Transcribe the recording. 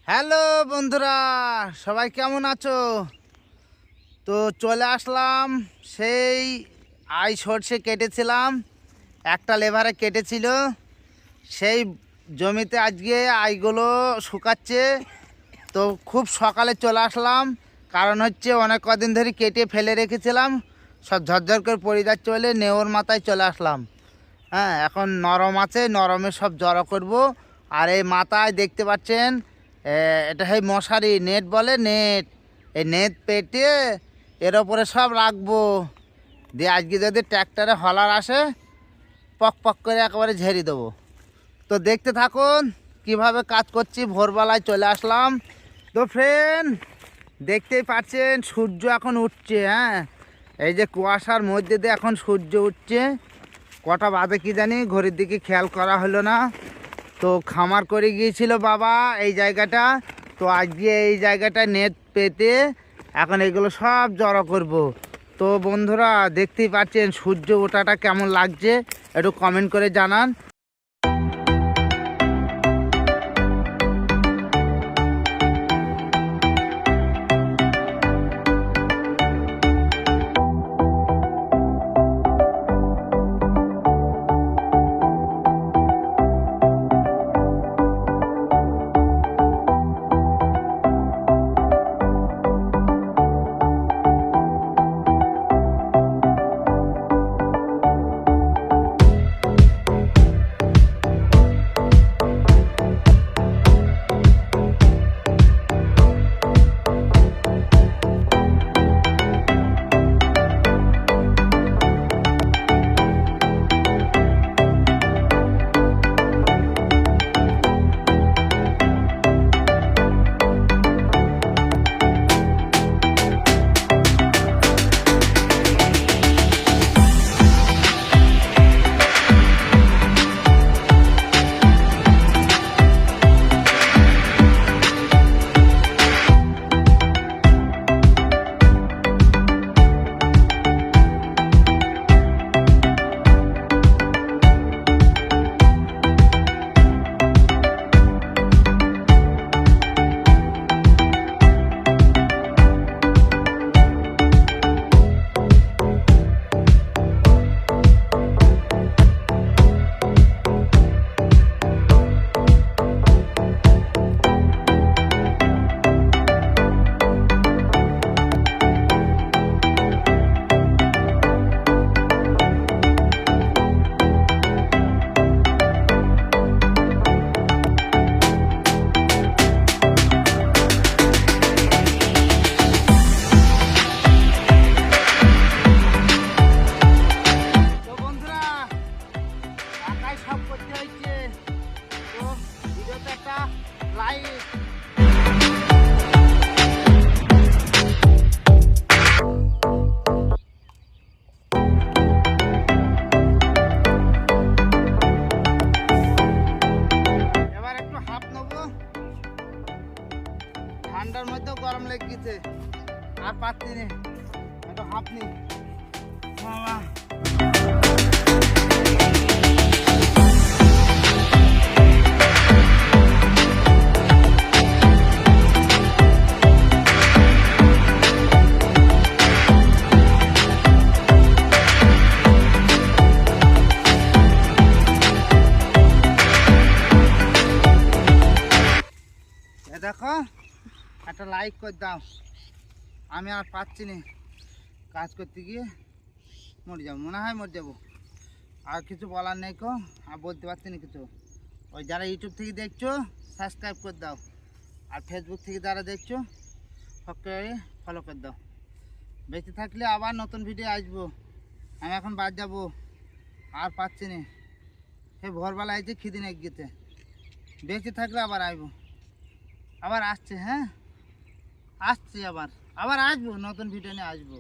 Hello বন্ধুরা, সবাই কেমন আছো? তো চলে আসলাম। সেই সর্ষে কেটেছিলাম, একটা লেভারে কেটেছিল। সেই জমিতে আজকে আইগুলো শুকাচ্ছে। তো খুব সকালে চলে আসলাম, কারণ হচ্ছে অনেক কদিন ধরে কেটে ফেলে রেখেছিলাম, সব ঝরঝর করে পড়ে যাচ্ছে বলে নেওর মাথায় চলে আসলাম। হ্যাঁ, এখন নরম আছে, নরমে সব জড়ো করব। আর এই মাথায় দেখতে পাচ্ছেন, এটা সেই মশারি নেট বলে, নেট। এই নেট পেটে এর ওপরে সব রাখবো, দিয়ে আজকে যদি ট্র্যাক্টরে হলার আসে পক পক করে একেবারে ঝেড়ে দেবো। তো দেখতে থাকুন কিভাবে কাজ করছি। ভোরবেলায় চলে আসলাম। তো ফ্রেন্ড, দেখতেই পাচ্ছেন সূর্য এখন উঠছে। হ্যাঁ, এই যে কুয়াশার মধ্যে দিয়ে এখন সূর্য উঠছে। কটা বাজে কি জানি, ঘড়ির দিকে খেয়াল করা হলো না। তো খামার করে গিয়েছিল বাবা এই জায়গাটা। তো আজকে এই জায়গাটা নেট পেতে এখন এগুলো সব জড়ো করব। তো বন্ধুরা, দেখতেই পাচ্ছেন সূর্য ওঠাটা কেমন লাগছে, একটু কমেন্ট করে জানান। সব করতে হচ্ছে, তো ভিডিওতে একটা লাইক। এবার একটু হাফ নেবো, ঠান্ডার মধ্যেও গরম লেগেছে, আর পাচ্ছি না, একটু হাফ নি বাবা। দেখো, একটা লাইক করে দাও, আমি আর পাচ্ছি না, কাজ করতে গিয়ে মরে যাবো, মনে হয় মরে যাবো। আর কিছু বলার নেই কো, আর বলতে পারছি না কিছু। ওই যারা ইউটিউব থেকে দেখছো সাবস্ক্রাইব করে দাও, আর ফেসবুক থেকে যারা দেখছো সবকে ফলো করে দাও। বেঁচে থাকলে আবার নতুন ভিডিও আসবো। আমি এখন বাদ যাবো, আর পাচ্ছি না। সে ভোরবেলা আইছে, খিদে নেই গেছে। বেঁচে থাকলে আবার আসবো, আবার আসছে। হ্যাঁ, আসছি, আবার আসবো, নতুন ভিডিও নিয়ে আসবো।